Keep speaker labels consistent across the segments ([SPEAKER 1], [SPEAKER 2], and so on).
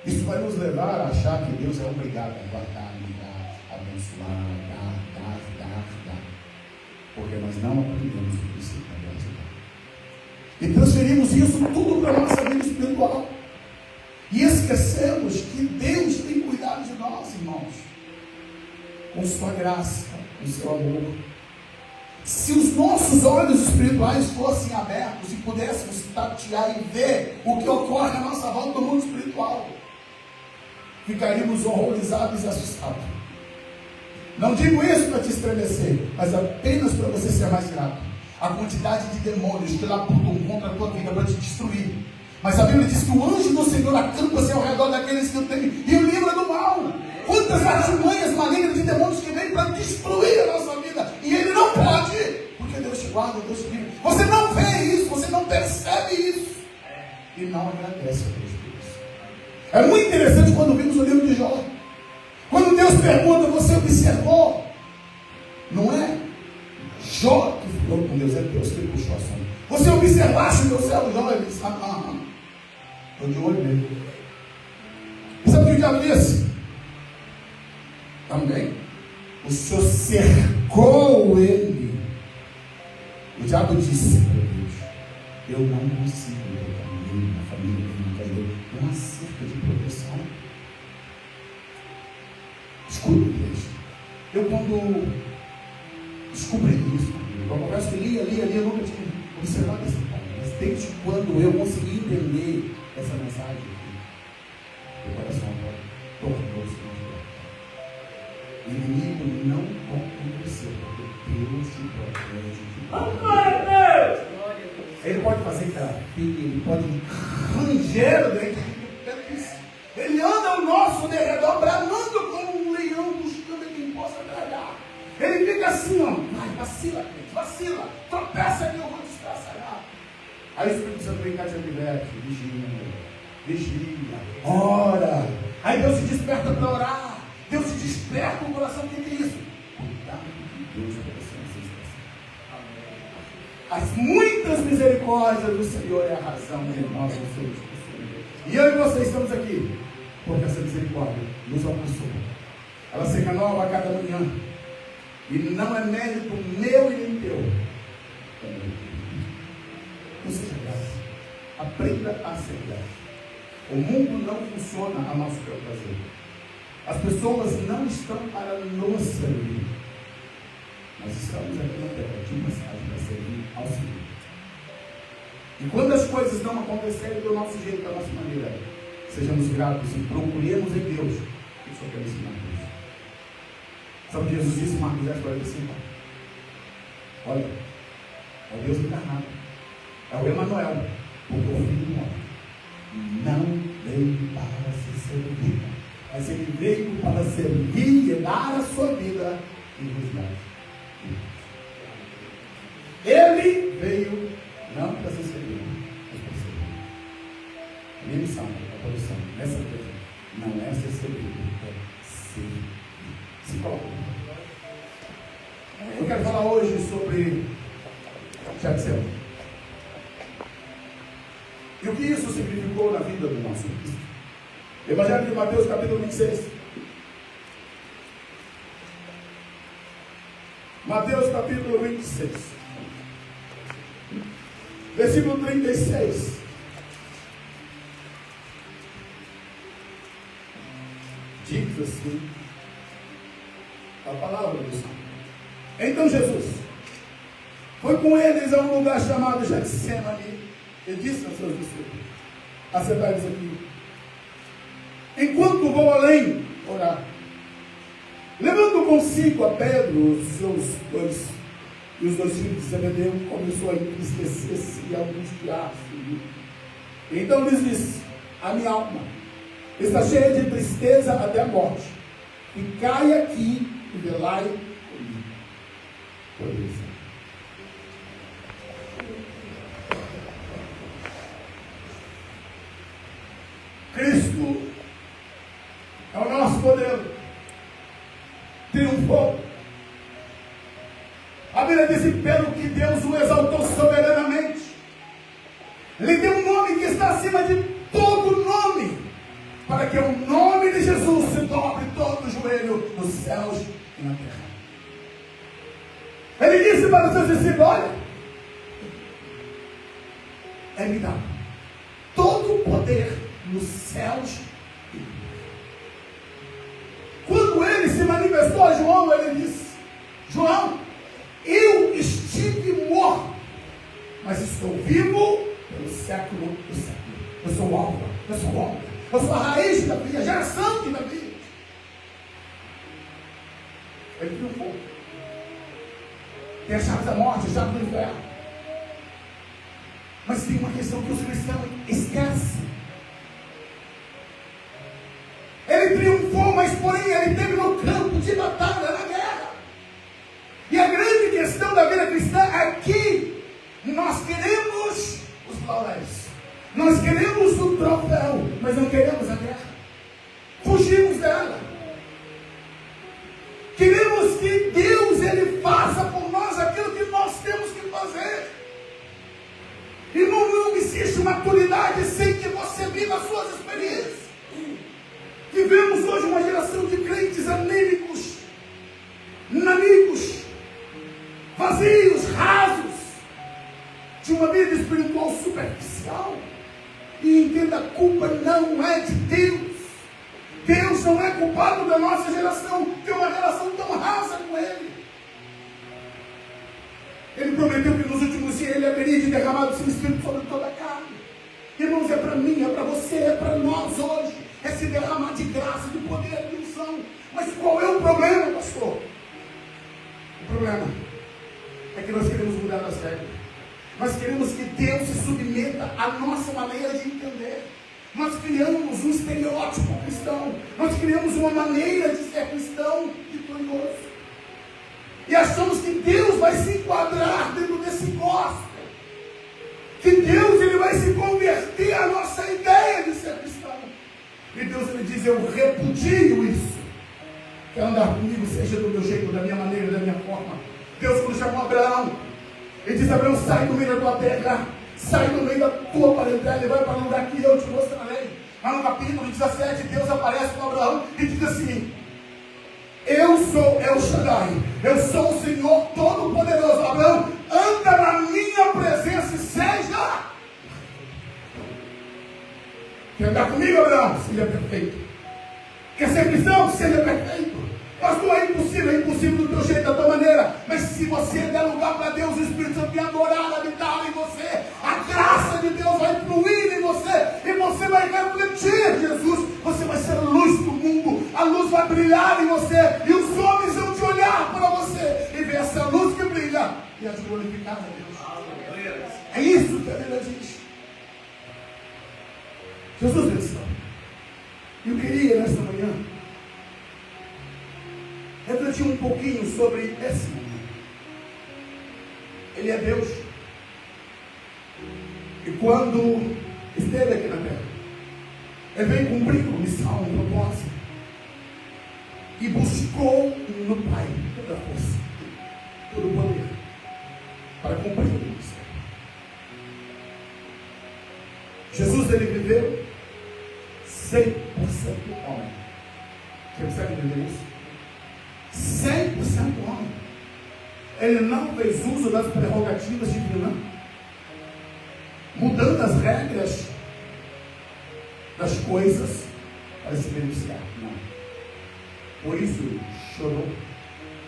[SPEAKER 1] Isso vai nos levar a achar que Deus é obrigado a guardar, ligar, abençoar, dar. Porque nós não aprendemos o princípio da gratidão. E transferimos isso tudo para a nossa vida espiritual. E esquecemos que Deus tem cuidado de nós, irmãos. Com sua graça, com seu amor. Se os nossos olhos espirituais fossem abertos e pudéssemos tatear e ver o que ocorre à nossa volta no mundo espiritual, ficaríamos horrorizados e assustados. Não digo isso para te estremecer, mas apenas para você ser mais grato. A quantidade de demônios que labutam contra a tua vida para te destruir. Mas a Bíblia diz que o anjo do Senhor acampa-se ao redor daqueles que o temem e o livra do mal. Quantas artimanhas malignas de demônios que vêm para destruir a nossa vida. E ele não pode, porque Deus te guarda, Deus te livra. Você não vê isso, você não percebe isso. E não agradece a Deus por isso. É muito interessante quando vimos o livro de Jó. Quando Deus pergunta, você observou? Não é Jó que falou com Deus, é Deus que puxou a sombra. Você observaste o meu servo Jó? Ele disse, estou de olho nele. E sabe o que o diabo disse? Também. O Senhor cercou ele. O diabo disse para Deus, eu não consigo ver caminho na família que não caiu. Uma cerca de proteção. Escuta, igreja. Eu quando descobri isso, eu confesso que lia, eu nunca tinha observado esse ponto. Mas desde quando eu consegui entender essa mensagem aqui, meu coração agora tornou-se mais grato. O inimigo não aconteceu, porque Deus te protege. Ele pode fazer terapia, ele pode ranger o dente. Ele anda ao nosso derredor, bramando como um leão, buscando quem possa tragar. Ele fica assim, ó, vai, vacila, gente, vacila, tropeça que eu vou desgraçar. Aí o Espírito Santo vem cá e liberte, vigia, ora. Aí Deus se desperta para orar. Deus se desperta o coração. O que é isso? Cuidado de Deus para você não se esquecer. As muitas misericórdias do Senhor é a razão de nós não sermos consumidos. E eu e você estamos aqui, porque essa misericórdia nos alcançou. Ela se renova a cada manhã. E não é mérito meu e nem teu. Não seja grato. Aprenda a ser grato. O mundo não funciona a nosso prazer. As pessoas não estão para nos servir. Nós estamos aqui na terra de mensagem para servir ao Senhor. E quando as coisas não acontecerem do nosso jeito, da nossa maneira, sejamos gratos e procuremos em Deus o que o Senhor quer ensinar a Deus. Sabe o que Jesus disse em Marcos 10:45? Olha, é o Deus encarnado, é o Emanuel, porque o Filho do Homem não veio para se servir, mas ele veio para servir e dar a sua vida em resgate. Ele veio não para ser servido, mas para servir. A minha missão, a produção, nessa coisa, não é ser servido, é servir. Se coloca. Eu quero falar hoje sobre Getsemane. E o que isso significou na vida do nosso Cristo? Evangelho de Mateus, capítulo 26. Mateus, capítulo 26. Versículo 36. Diz assim a palavra do Senhor. Então Jesus foi com eles a um lugar chamado Getsemane e disse aos seus discípulos: assentai-vos aqui, enquanto vou além orar. Levando consigo a Pedro, os dois filhos de Zebedeu, começou a entristecer-se e a angustiar-se. Então lhes disse: a minha alma está cheia de tristeza até a morte. Ficai aqui e velai comigo. Por isso. Cristo é o nosso modelo. Triunfou. A Bíblia diz pelo que Deus o exaltou soberanamente. Ele deu um nome que está acima de todo nome, para para que o nome de Jesus se dobre todo o joelho nos céus e na terra. Ele disse para os seus discípulos: olha, é-me dado todo o poder nos céus e na terra. Quando ele se manifestou a João, ele disse: João, eu estive morto, mas estou vivo pelo século do século. Eu sou o Alfa, eu sou o Ômega, eu sou a raiz de Davi, a geração de Davi. Ele triunfou. Tem a chave da morte, a chave do inferno. Mas tem uma questão que os cristãos esquecem. Ele triunfou, mas porém ele esteve no campo de batalha, na guerra. E a grande questão da vida cristã é que nós queremos os lauréis. Nós queremos o troféu, mas não queremos a guerra. Fugimos dela. Queremos que Deus ele faça por nós aquilo que nós temos que fazer. E não existe maturidade sem que você viva as suas experiências. Vivemos hoje uma geração de crentes anêmicos, nanicos, vazios, rasos, de uma vida espiritual superficial. E entenda, a culpa não é de Deus. Deus não é culpado da nossa geração ter uma relação tão rasa com Ele. Ele prometeu que nos últimos dias Ele haveria de derramar o seu Espírito sobre toda a carne. Irmãos, é para mim, é para você, é para nós hoje. É se derramar de graça, de poder, de unção. Mas qual é o problema, pastor? O problema é que nós queremos mudar as regras. Nós queremos que Deus se submeta à nossa maneira de entender. Nós criamos um estereótipo cristão. Nós criamos uma maneira de ser cristão vitorioso. E achamos que Deus vai se enquadrar dentro desse gospel. Que Deus ele vai se converter à nossa ideia de ser cristão. E Deus ele diz: eu repudio isso. Quer andar comigo, seja do meu jeito, da minha maneira, da minha forma. Deus quando chamou Abraão, ele diz: Abraão, sai do meio da tua terra, sai do meio da tua parentela e vai para o lugar que eu te mostrarei. Lá no capítulo 17, Deus aparece com Abraão e diz assim: eu sou El Shaddai, eu sou o Senhor Todo-Poderoso. Abraão, anda na minha presença e seja. Quer andar comigo, Abraão? Seja perfeito. Quer ser cristão? Seja perfeito. Pastor, é impossível do teu jeito, da tua maneira. Mas se você der lugar para Deus, o Espírito Santo vai adorar, habitar em você. A graça de Deus vai fluir em você. E você vai refletir Jesus. Você vai ser a luz do mundo. A luz vai brilhar em você. E os homens vão te olhar para você e ver essa luz que brilha e as glorificar a Deus. É isso que a Bíblia diz. Jesus venceu. Eu queria nesta manhã refletir um pouquinho sobre esse momento. Ele é Deus. E quando esteve aqui na terra, ele veio cumprir uma missão, um propósito. E buscou no Pai toda a força, todo o poder, para cumprir o ministério. Jesus, ele viveu 100% homem. Você consegue entender isso? 100% homem. Ele não fez uso das prerrogativas divinas, mudando as regras das coisas para se beneficiar. Não. Por isso ele chorou,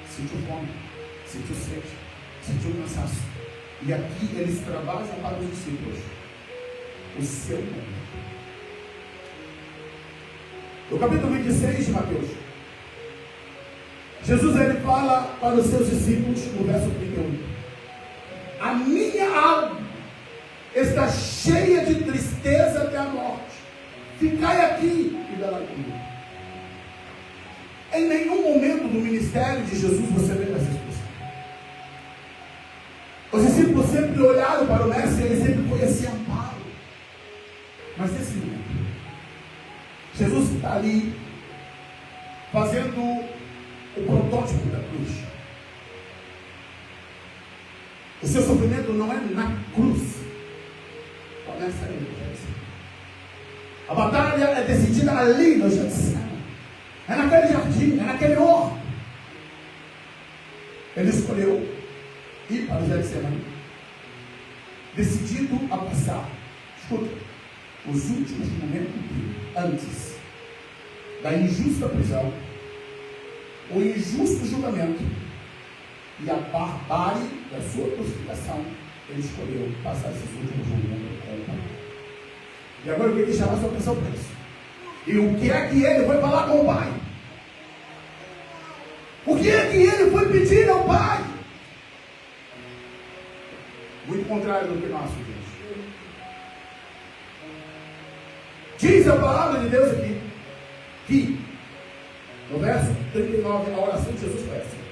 [SPEAKER 1] sentiu fome, sentiu sede, sentiu cansaço. E aqui ele extravasa para os discípulos o seu nome. No capítulo 26 de Mateus, Jesus ele fala para os seus discípulos no verso 31: a minha alma está cheia de tristeza até a morte. Ficai aqui e verai comigo. Em nenhum momento do ministério de Jesus você vê essa expressão. Os discípulos sempre olharam para o mestre e ele sempre foi esse amparo. Mas nesse momento, Jesus está ali fazendo o protótipo da cruz. O seu sofrimento não é na cruz. Começa aí. A batalha é decidida ali no Getsemane. É naquele jardim, é naquele horto. Ele escolheu ir para o Getsemane, decidido a passar, escuta, os últimos momentos dele, antes da injusta prisão, o injusto julgamento e a barbárie da sua crucificação. Ele escolheu passar esses últimos momentos com o Pai. E agora eu queria chamar a sua atenção para isso. E o que é que ele foi falar com o Pai? O que é que ele foi pedir ao Pai? Muito contrário do que nós fizemos. Diz a palavra de Deus aqui, que no verso 39, a oração de Jesus foi essa.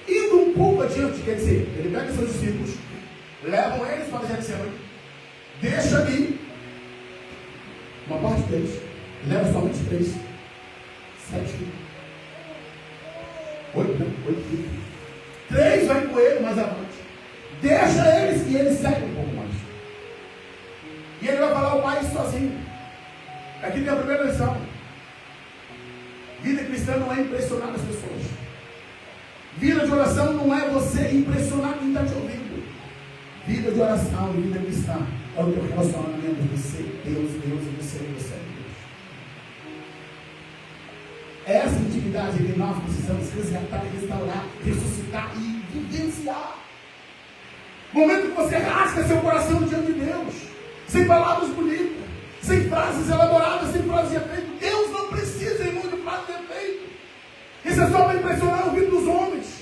[SPEAKER 1] Indo um pouco adiante, quer dizer, ele pega seus discípulos, levam eles para Getsemane, deixa ali uma parte deles, leva somente 3, 7, 8 filhos. 3 vai com ele mais avante. Deixa eles e eles seguem um pouco mais. E ele vai falar ao Pai sozinho. Aqui tem a primeira lição. Vida cristã não é impressionar as pessoas. Vida de oração não é você impressionar quem está te ouvindo. Vida de oração e vida cristã é o teu relacionamento de você, Deus e você, Deus. Essa intimidade que nós precisamos resgatar, restaurar, ressuscitar e vivenciar. Momento que você rasga seu coração diante de Deus, sem palavras bonitas, sem frases elaboradas, sem frases de efeito. Deus não precisa, irmão, de frases de efeito. Isso é só para impressionar o ouvido dos homens.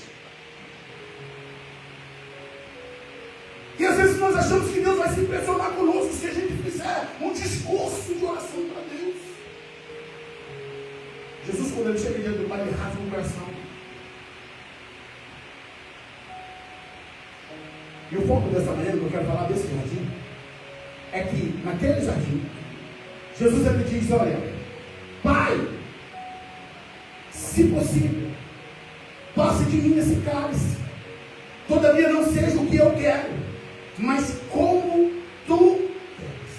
[SPEAKER 1] E às vezes nós achamos que Deus vai se impressionar conosco se a gente fizer um discurso de oração para Deus. Jesus, quando ele chega diante do Pai, ele rasga o coração. E o foco dessa manhã, que eu quero falar desse jardim, é que naquele jardim, Jesus ele diz, olha, Pai, se possível, passe de mim esse cálice, todavia não seja o que eu quero, mas como tu queres.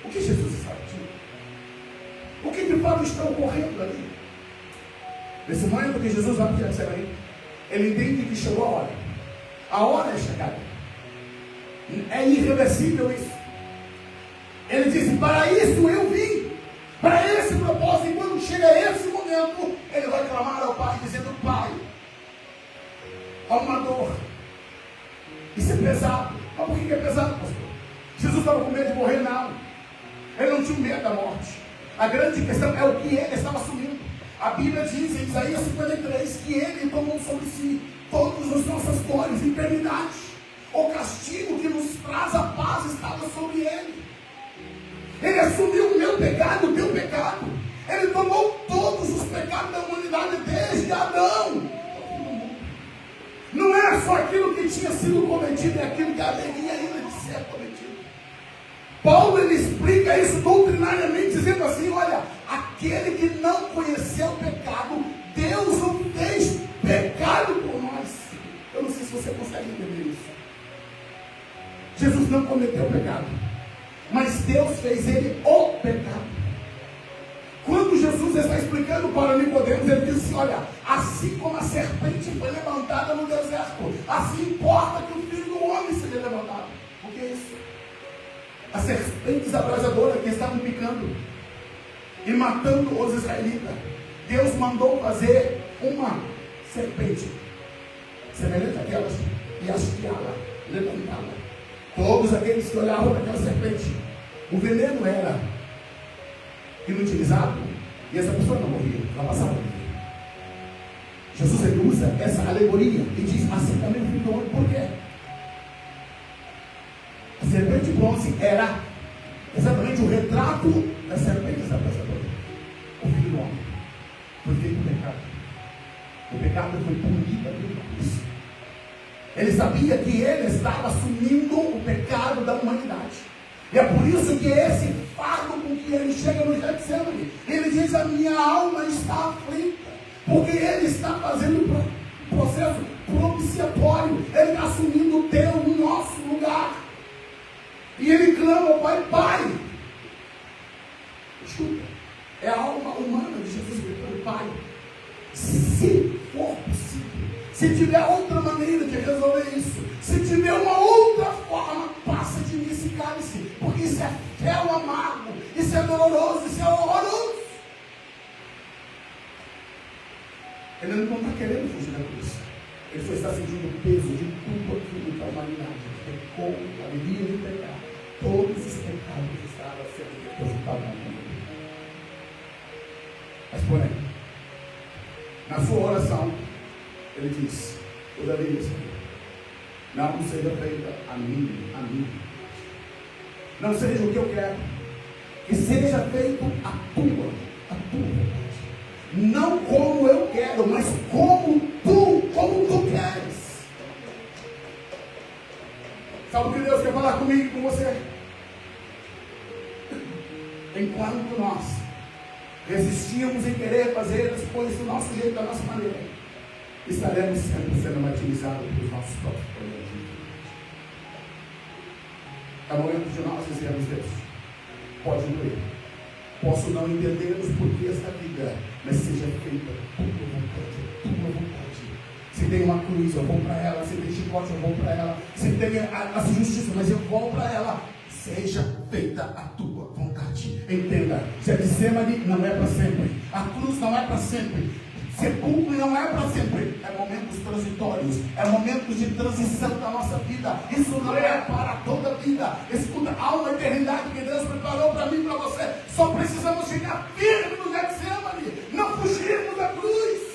[SPEAKER 1] O que Jesus está dizendo? O que de fato está ocorrendo ali? Nesse momento que Jesus vai para Getsemane, ele entende que chegou a hora. A hora é chegada. É irreversível isso. Ele disse, para isso eu vim. Para esse propósito. E quando chega esse momento, ele vai clamar ao Pai, dizendo, Pai, há uma dor. Isso é pesado. Mas por que é pesado, pastor? Jesus estava com medo de morrer? Não. Ele não tinha medo da morte. A grande questão é o que ele estava assumindo. A Bíblia diz em Isaías 53 que ele tomou sobre si todas as nossas dores, enfermidades. O castigo que nos traz a paz estava sobre ele. Ele assumiu o meu pecado, o teu pecado. Ele tomou todos os pecados da humanidade desde Adão. Não é só aquilo que tinha sido cometido, é aquilo que haveria ainda de ser cometido. Paulo ele explica isso doutrinariamente, dizendo assim, olha, aquele que não conheceu o pecado, Deus o fez pecado por nós. Eu não sei se você consegue entender isso. Jesus não cometeu pecado, mas Deus fez ele o pecado. Quando Jesus está explicando para Nicodemos, ele diz assim, olha, assim como a serpente foi levantada no deserto, assim importa que o Filho do Homem seja levantado. O que é isso? As serpentes abrasadoras que estavam picando e matando os israelitas, Deus mandou fazer uma serpente semelhante àquelas e hasteá-la, levantá-la. Todos aqueles que olhavam para aquela serpente, o veneno era inutilizado e essa pessoa não morria, ela passava. Jesus ele usa essa alegoria e diz, assim também o Filho do Homem. Por quê? A serpente de bronze era exatamente o retrato da serpente abrasadora. O Filho do Homem foi feito o pecado. O pecado foi punido ali na cruz. Ele sabia que ele estava assumindo o pecado da humanidade. E é por isso que esse fardo com que ele chega no Getsemane, ele diz, a minha alma está aflita, porque ele está fazendo o processo propiciatório, ele está assumindo o teu, o nosso lugar. E ele clama ao Pai, Pai. Escuta, é a alma humana de Jesus gritando, Pai. Se for possível, se tiver outra maneira de resolver isso, se tiver uma outra forma, passa de mim esse cálice, porque isso é fel amargo, isso é doloroso, isso é horroroso. Ele não está querendo fugir da cruz. Ele só está sentindo o peso de tudo aquilo que a humanidade pecou, a alegria de pecar. Todos os pecados estavam sendo depositados na mão dele. Mas porém, na sua oração, ele diz, todavia, não seja feita a mim. Não seja o que eu quero, que seja feita a tua vontade. Não como eu quero, mas como tu queres. Sabe o que Deus quer falar comigo e com você? Enquanto nós resistimos em querer fazer as coisas do nosso jeito, da nossa maneira, estaremos sempre sendo martirizados pelos nossos próprios problemas. É o momento de nós dizermos, Deus, pode doer. Posso não entender os porquês da vida, mas seja feita tua vontade. Se tem uma cruz, eu vou para ela. Se tem chicote, eu vou para ela. Se tem a justiça, mas eu vou para ela. Seja feita a tua vontade. Entenda, Getsemane não é para sempre. A cruz não é para sempre. Sepulcro não é para sempre. É momentos transitórios. É momentos de transição da nossa vida. Isso não é para toda a vida. Escuta, há uma eternidade que Deus preparou para mim e para você. Só precisamos chegar firme no Getsemane. Não fugirmos da cruz.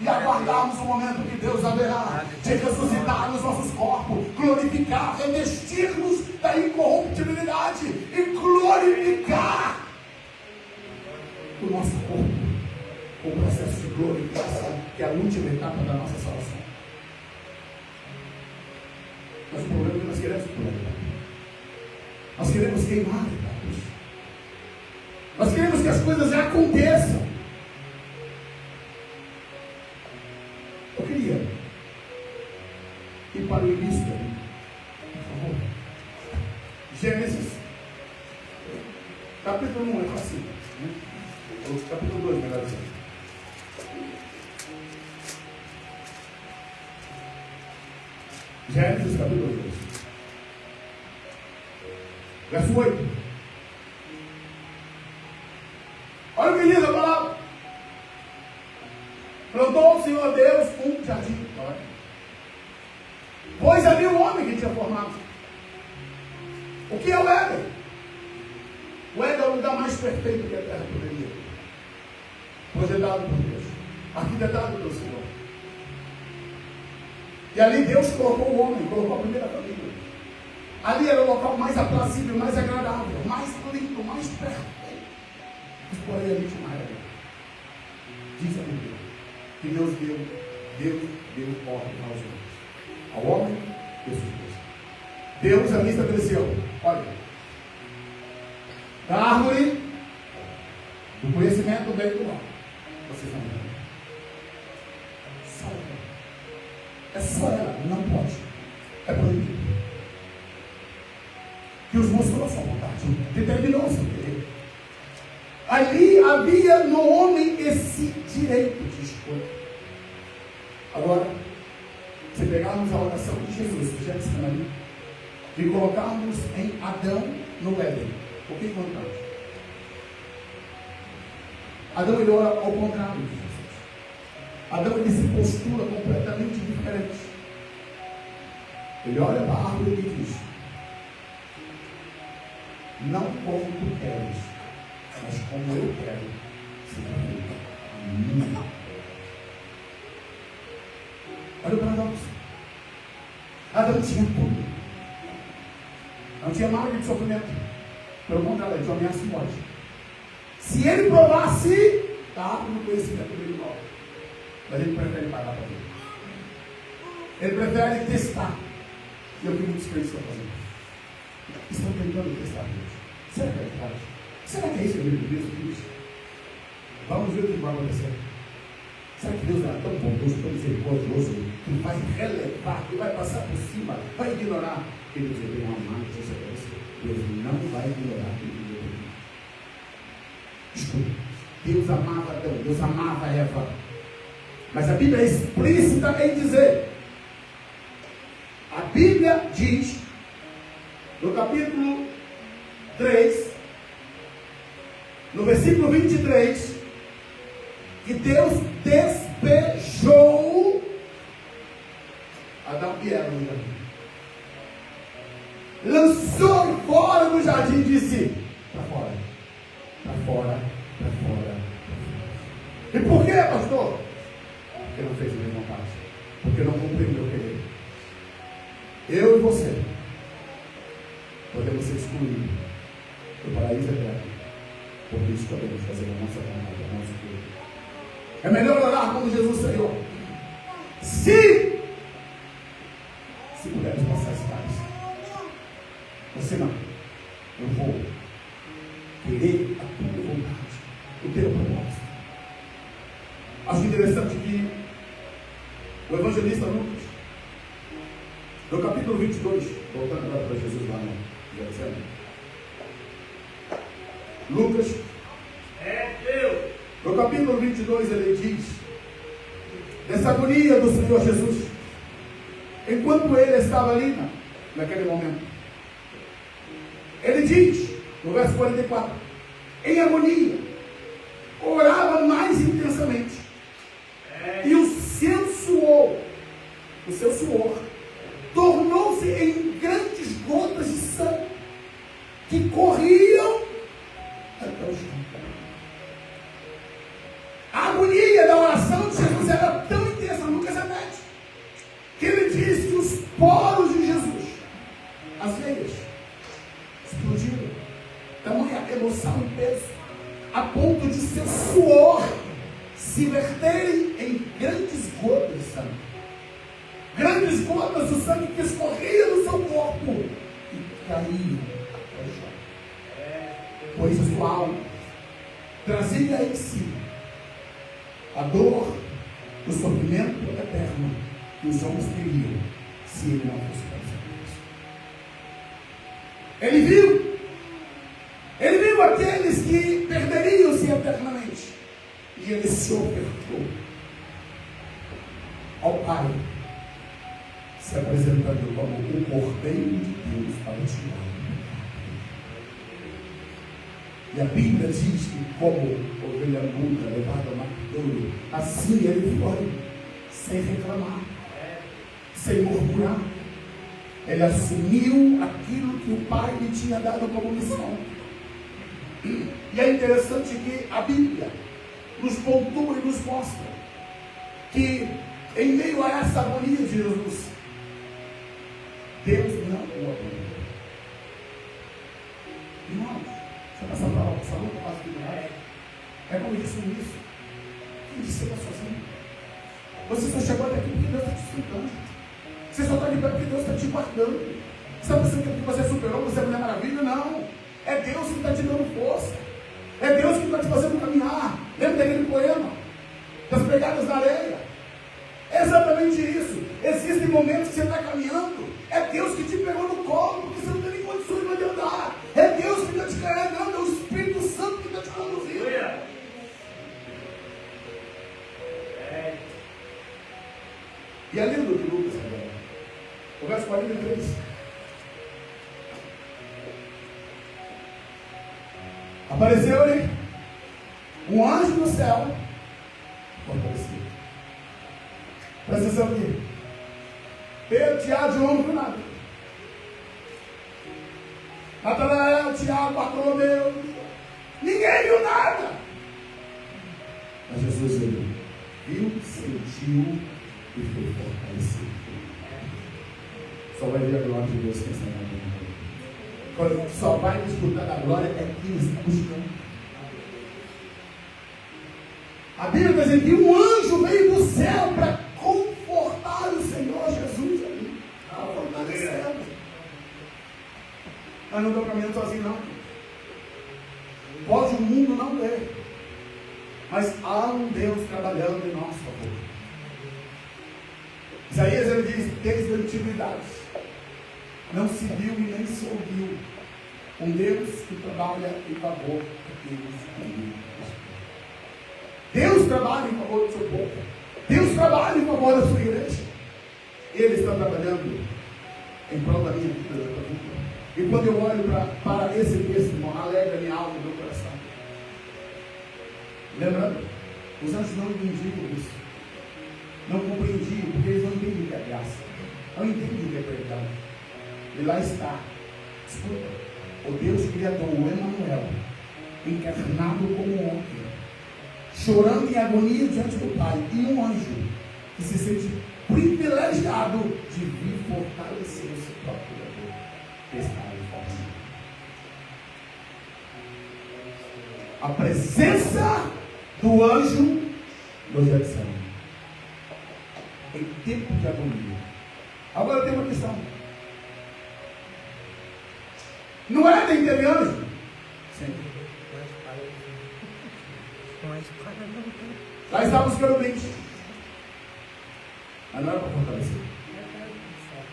[SPEAKER 1] E aguardarmos o momento que Deus haverá de ressuscitar os nossos corpos, glorificar, revestir-nos da incorruptibilidade e glorificar o nosso corpo. O processo de glorificação, que é a última etapa da nossa salvação. Mas o problema é que nós queremos pular. Nós queremos queimar etapas. Nós queremos que as coisas já aconteçam. Eu queria ir para o início da Bíblia, por favor. Gênesis, capítulo 1, é fácil, né? O capítulo 2, melhor dizendo. Gênesis capítulo 2, verso 8. Olha o que diz a palavra. Plantou o Senhor Deus um jardim, pois havia um homem que tinha formado. O que é o Éden? O Éden é o lugar mais perfeito que a terra poderia. Projetado por Deus, arquitetado pelo Senhor. E ali Deus colocou o homem, colocou a primeira família. Ali era o local mais aprazível, mais agradável, mais lindo, mais perfeito. Mas porém ali tinha uma regra. Diz a Bíblia que Deus deu ordem aos homens. Ao homem, Deus fez. Deus ali estabeleceu, olha, da árvore do conhecimento do bem e do mal, vocês não vão. Só ela. É só ela, não pode. É proibido. Deus mostrou a sua vontade, determinou o seu querer. Ali havia no homem esse direito de escolha. Agora, se pegarmos a oração de Jesus, que já está ali, e colocarmos em Adão no Éden, o que encontramos? Adão ele ora ao contrário de Jesus. Adão ele se postura completamente diferente. Ele olha para a árvore e diz: não como tu queres, mas como eu quero ser feito a minha. Olha o paradoxo. Adão tinha tudo. Não tinha marca de sofrimento. Pelo contrário, ele tinha ameaça de morte. Se ele provasse, da árvore do conhecimento dele mal. Mas ele prefere pagar para ele. Ele prefere testar. E é o que muitos crentes estão fazendo. Estão tentando testar Deus. Será que é verdade? Será que é isso que a Bíblia diz? Vamos ver o que vai acontecer. Será que Deus é tão bondoso, tão misericordioso, que vai relevar, que vai passar por cima, vai ignorar que Deus é bem amado, Deus é Deus não vai ignorar quem ele deu. Escuta, Deus amava Adão, Deus amava Eva. Mas a Bíblia é explícita em dizer, a Bíblia diz, no capítulo 3, no versículo 23, que Deus despejou Adão e Eva no jardim. Lançou fora do jardim e disse, para fora, para fora, para fora. E por quê, pastor? Porque não fez a minha vontade. Porque não cumpriu o meu querer. Eu e você podemos ser excluídos do paraíso eterno. Porque escolhemos fazer a nossa vontade, a nossa querer. É melhor orar como Jesus Senhor. Se pudermos passar esse país. Você não. Eu vou querer a tua vontade, o teu propósito. Acho interessante que o evangelista Lucas, no capítulo 22, voltando agora para Jesus lá no Jerusalém. Lucas, no capítulo 22, ele diz dessa agonia do Senhor Jesus, enquanto ele estava ali, naquele momento. Ele diz, no verso 44, em agonia, orava mais intensamente, e o seu suor, tornou-se em grandes gotas de sangue, que corriam até o chão. A agonia da oração de Jesus era tão intensa, Lucas repete, que ele diz que os poros de Jesus, as veias, explodiram. Tamanha emoção e peso, a ponto de seu suor se verterem em grandes gotas de sangue. Grandes gotas do sangue que escorriam do seu corpo e caíam ao chão. Pois a sua alma trazia em si a dor do sofrimento eterno que os homens teriam se ele não fosse para Deus. Ele viu aqueles que perderiam-se eternamente, e ele se ofertou ao Pai, se apresentando como o Cordeiro de Deus para tirar. E a Bíblia diz que, como ovelha muda levada ao matadouro, assim ele foi, sem reclamar, sem murmurar. Ele assumiu aquilo que o Pai lhe tinha dado como missão. E é interessante que a Bíblia nos pontua e nos mostra que, em meio a essa agonia de Jesus, Deus não o abandonou. Irmãos, você passa para lá, essa luta passa aqui do lado. É como disse o ministro. Quem disse que você está sozinho? Você só chegou até aqui porque Deus está te sustentando. Você só está de pé porque Deus está te guardando. Você está pensando que você superou, você é Mulher Maravilha? Não. É Deus que está te dando força. É Deus que está te fazendo caminhar. Lembra daquele poema? Das pegadas na areia. É exatamente isso. Existem momentos que você está caminhando. É Deus que te pegou no colo, porque você não tem nem condições de andar. É Deus que está te carregando. É o Espírito Santo que está te conduzindo. E a lenda de Lucas agora. O verso 43. Apareceu-lhe um anjo do céu, fortalecido. Presta atenção aqui. Pedro, Tiago, João não viu nada. Natanael, Tiago, Bartolomeu, ninguém viu nada. Mas Jesus viu, sentiu e foi fortalecido. Só vai ver a glória de Deus quem está na vida. Só vai desfrutar da glória é quem está buscando. A Bíblia está dizendo que um anjo veio do céu para confortar o Senhor Jesus ali. Fortalecendo. Nós não estamos caminhando sozinhos, não. Pode o mundo não ver, mas há um Deus trabalhando em nosso favor. Isaías ele diz: desde a antiguidade não se viu e nem se ouviu Um Deus que trabalha em favor daqueles que Deus trabalha em favor do seu povo. Deus trabalha em favor da sua igreja. Ele está trabalhando em prol da minha vida, da tua vida. E quando eu olho para esse texto, irmão, alegra minha alma e meu coração. Lembrando, os anjos não entendiam isso. Não compreendiam, porque eles não entendem o que é graça. Não entendem o que é perdão. E lá está. Escuta. O Deus Criador, o Emanuel, encarnado como homem, chorando em agonia diante do Pai, e um anjo que se sente privilegiado de vir fortalecer o seu próprio Criador. Está em forma. A presença do anjo no Getsemane, em tempo de agonia. Agora tem uma questão. No Éden teve anjo? Sim. Lá estavam os querubins. Mas não era para fortalecer.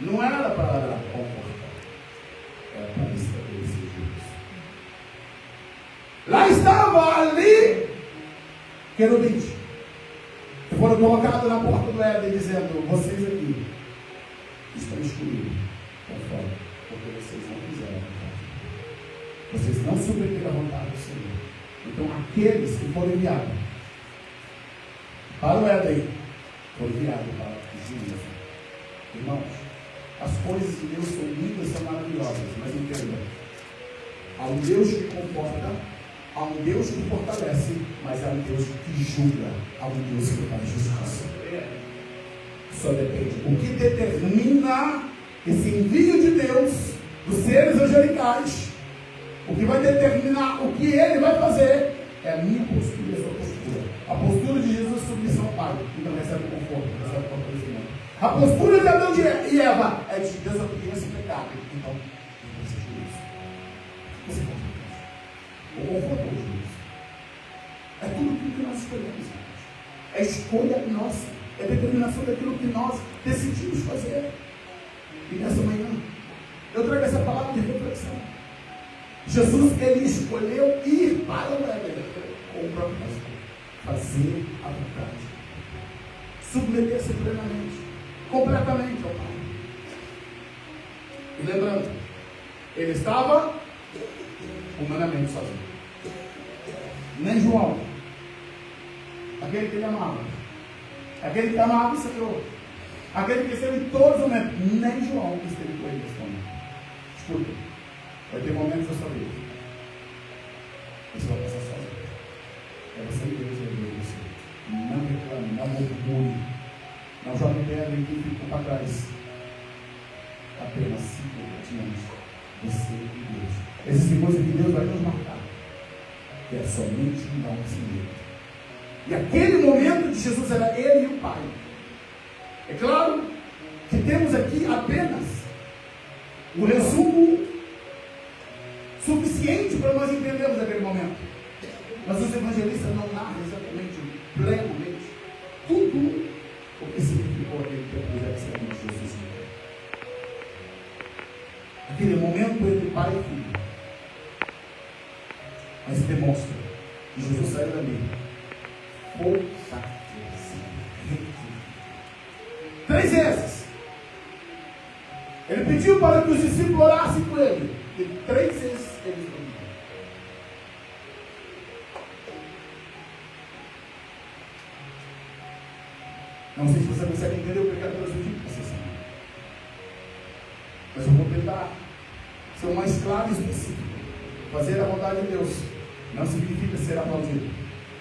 [SPEAKER 1] Não era para confortar. Era para estabelecer juízo. Lá estava ali querubins. Que foram colocados na porta do Éden dizendo: vocês aqui estão excluídos. Estão fora. Porque vocês não fizeram a vontade. Vocês não submeteram a vontade do Senhor. Então aqueles que foram enviados para o Éden foram enviados para o juízo. Irmãos, as coisas de Deus são lindas, são maravilhosas, mas entenda, há um Deus que conforta, há um Deus que fortalece, mas há um Deus que julga, há um Deus que faz justiça. Só depende. O que determina esse envio de Deus dos seres angelicais, o que vai determinar o que ele vai fazer, é a minha postura e a sua postura. A postura de Jesus é submissão ao Pai, então recebe o conforto, recebe o fortalecimento. A postura de Adão e Eva é de desobediência e pecado. Então, você juízo. Você pode. O conforto é o juízo. É tudo aquilo que nós escolhemos. É escolha nossa. É determinação daquilo que nós decidimos fazer. E nessa manhã, eu trago essa palavra de reflexão. Jesus, ele escolheu ir para o Éden com o propósito, fazer a vontade, submeter-se plenamente, completamente ao Pai. E lembrando, ele estava humanamente sozinho. Nem João, aquele que ele amava, aquele que amava o Senhor, aquele que esteve em todos os momentos, nem João que esteve com ele nesse momento. Escuta. Vai ter momentos da sua vida. Você vai passar sozinho. É você e Deus em você. Não reclame, não murmure. Não jogue pedra em quem ficou para trás. Apenas siga adiante. Você e Deus. Existem coisas que Deus vai nos marcar. Que é somente não se medo. E aquele momento de Jesus era ele e o Pai. É claro que temos aqui apenas o resumo suficiente para nós entendermos aquele momento. Mas os evangelistas não narram exatamente, plenamente, tudo o que significou aquele tempo do Getsemane de Jesus. Aquele momento entre pai e filho. Mas demonstra que Jesus saiu dali fortalecido. 3 vezes. Ele pediu para que os discípulos orassem com ele. E 3 vezes eles dormiram. Não sei se você consegue entender o pecado pelo sentido que você sabe. Mas eu vou tentar ser o mais claro e específico. Fazer a vontade de Deus não significa ser aplaudido.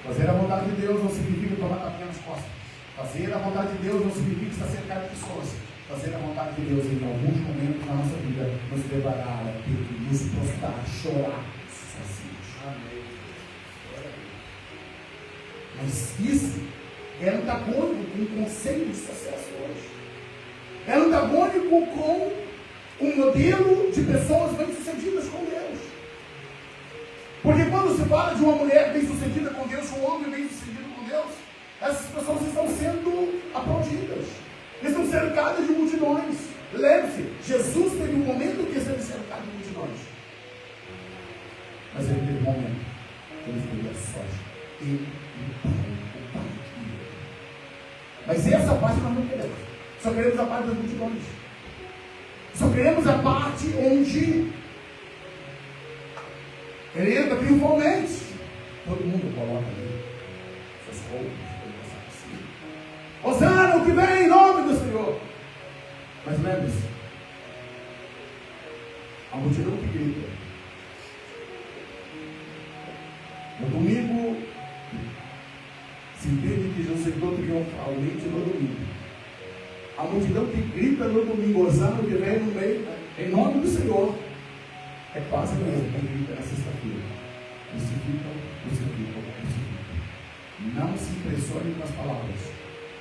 [SPEAKER 1] Fazer a vontade de Deus não significa tomar tapinha nas costas. Fazer a vontade de Deus não significa estar cercado de pessoas. Fazer a vontade de Deus em alguns momentos na nossa vida nos levará a ter que nos prostrar, chorar sozinhos. Amém. Mas isso é antagônico com o conceito de sucesso hoje. É antagônico com um modelo de pessoas bem-sucedidas com Deus. Porque quando se fala de uma mulher bem-sucedida com Deus, um homem bem-sucedido com Deus, essas pessoas estão sendo aplaudidas. Estão cercadas de multidões. Lembre-se, Jesus teve um momento que esteve cercado de multidões. momento, eles veio a sorte. Ele e o Pai. Mas essa parte nós não queremos. Só queremos a parte das multidões. Só queremos a parte onde ele entra triunfalmente. Todo mundo coloca ali suas roupas. Hosana, o que vem em nome do Senhor. Mas lembre-se, a multidão que grita. No domingo, se entende que Jesus entrou triunfalmente no domingo. A multidão que grita no domingo, Hosana, o que vem no meio, em nome do Senhor, é quase a mesma que grita na sexta-feira. Crucificam, crucificam, crucificam. Não se impressione com as palavras.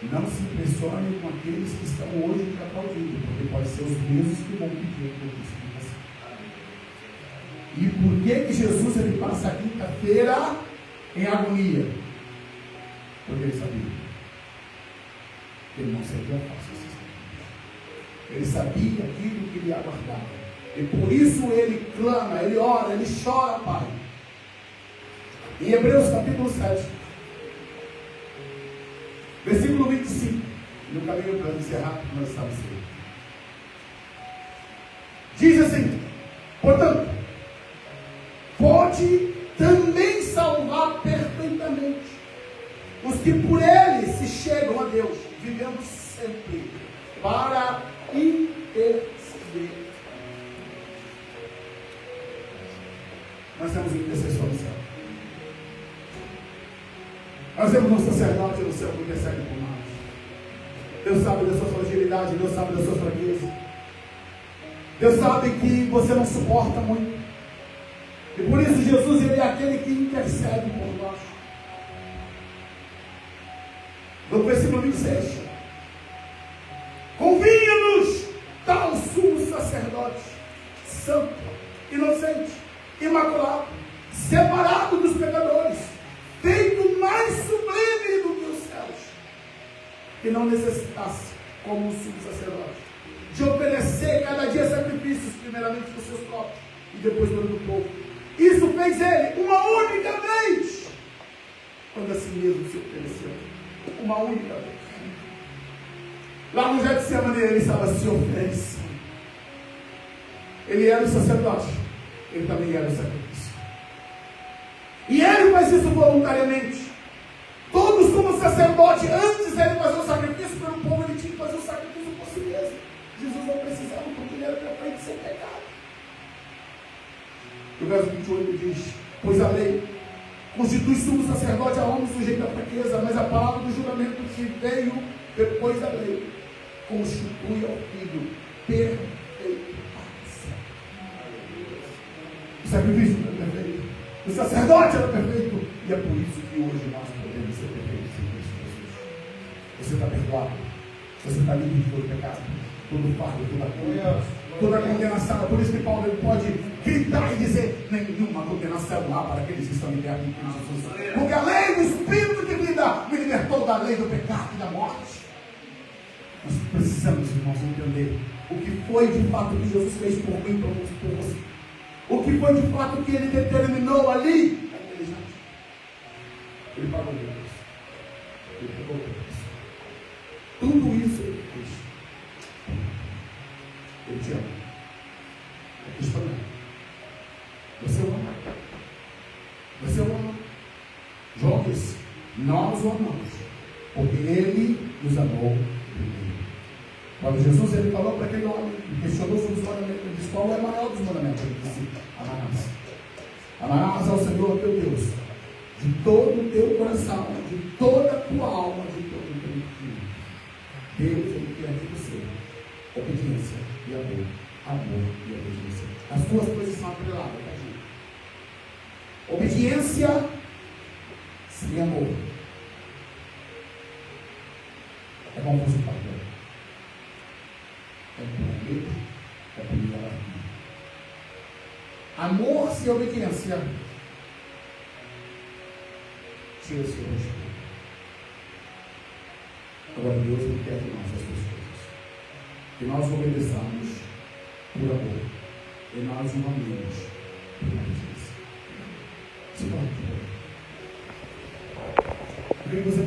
[SPEAKER 1] Não se impressione com aqueles que estão hoje te aplaudindo, porque pode ser os mesmos que vão pedir a tua crucificação. E por que Jesus ele passa a quinta-feira em agonia? Porque ele sabia. Ele não seria fácil. Ele sabia aquilo que lhe aguardava. E por isso ele clama, ele ora, ele chora, Pai. Em Hebreus capítulo 7. Versículo 25, no caminho para encerrar, nós estamos aqui. Diz assim: portanto, pode também salvar perfeitamente os que por ele se chegam a Deus, vivendo sempre para interceder. Nós temos um intercessor no céu. Nós temos um sacerdote no céu que intercede por nós. Deus sabe da sua fragilidade, Deus sabe da sua fraqueza. Deus sabe que você não suporta muito. E por isso Jesus ele é aquele que intercede por nós. No versículo 26. Convinha-nos tal sumo sacerdote, santo, inocente, imaculado, separado dos pecadores, feito mais sublime do que os céus, que não necessitasse, como um sumo sacerdote, de oferecer cada dia sacrifícios, primeiramente para os seus próprios e depois para o do povo. Isso fez ele uma única vez, quando a si mesmo se ofereceu. Uma única vez. Lá no Getsemane ele estava se oferecendo. Ele era o sacerdote, ele também era o sacrifício. E ele faz isso voluntariamente. Todo sumo sacerdote, antes de ele fazer o sacrifício pelo povo, ele tinha que fazer o sacrifício por si mesmo. Jesus não precisava, porque ele era perfeito sem pecado. O verso 28 diz: pois a lei constitui sumo sacerdote a homem sujeito à fraqueza, mas a palavra do juramento que veio depois da lei constitui ao Filho perfeito para sempre. O sacrifício era perfeito, o sacerdote era perfeito, e é por isso que hoje nós podemos ser perfeitos em Cristo Jesus. Você está perdoado, você está livre de todo pecado, todo fardo, toda culpa, toda condenação. É por isso que Paulo ele pode gritar e dizer: nenhuma condenação há para aqueles que estão libertos em Cristo Jesus, porque a lei do Espírito de vida me libertou da lei do pecado e da morte. Nós precisamos, irmãos, entender o que foi de fato que Jesus fez por mim, por você. O que foi de fato que ele determinou ali. Ele pagou o preço. Ele pagou o preço. Tudo isso ele fez. Ele te ama. A questão é: você o ama? Você o ama? João disse: nós o amamos, porque ele nos amou primeiro. Quando Jesus ele falou para aquele homem, ele questionou sobre os mandamentos, ele disse: qual é o maior dos mandamentos? Ele disse: amarás. Amarás ao Senhor teu Deus de todo o teu coração, de toda a tua alma, de todo o teu espírito. Deus ele quer de você obediência e amor. Amor e obediência. As duas coisas são atreladas, tá, gente? Obediência sem amor é confuso para Deus. É por medo, é por ignorância. Amor sem obediência tira o seu respeito. Agora Deus não quer de nós essas coisas. Que nós obedeçamos por amor. E nós o amemos por obediência. Se pronto. Eu queria que você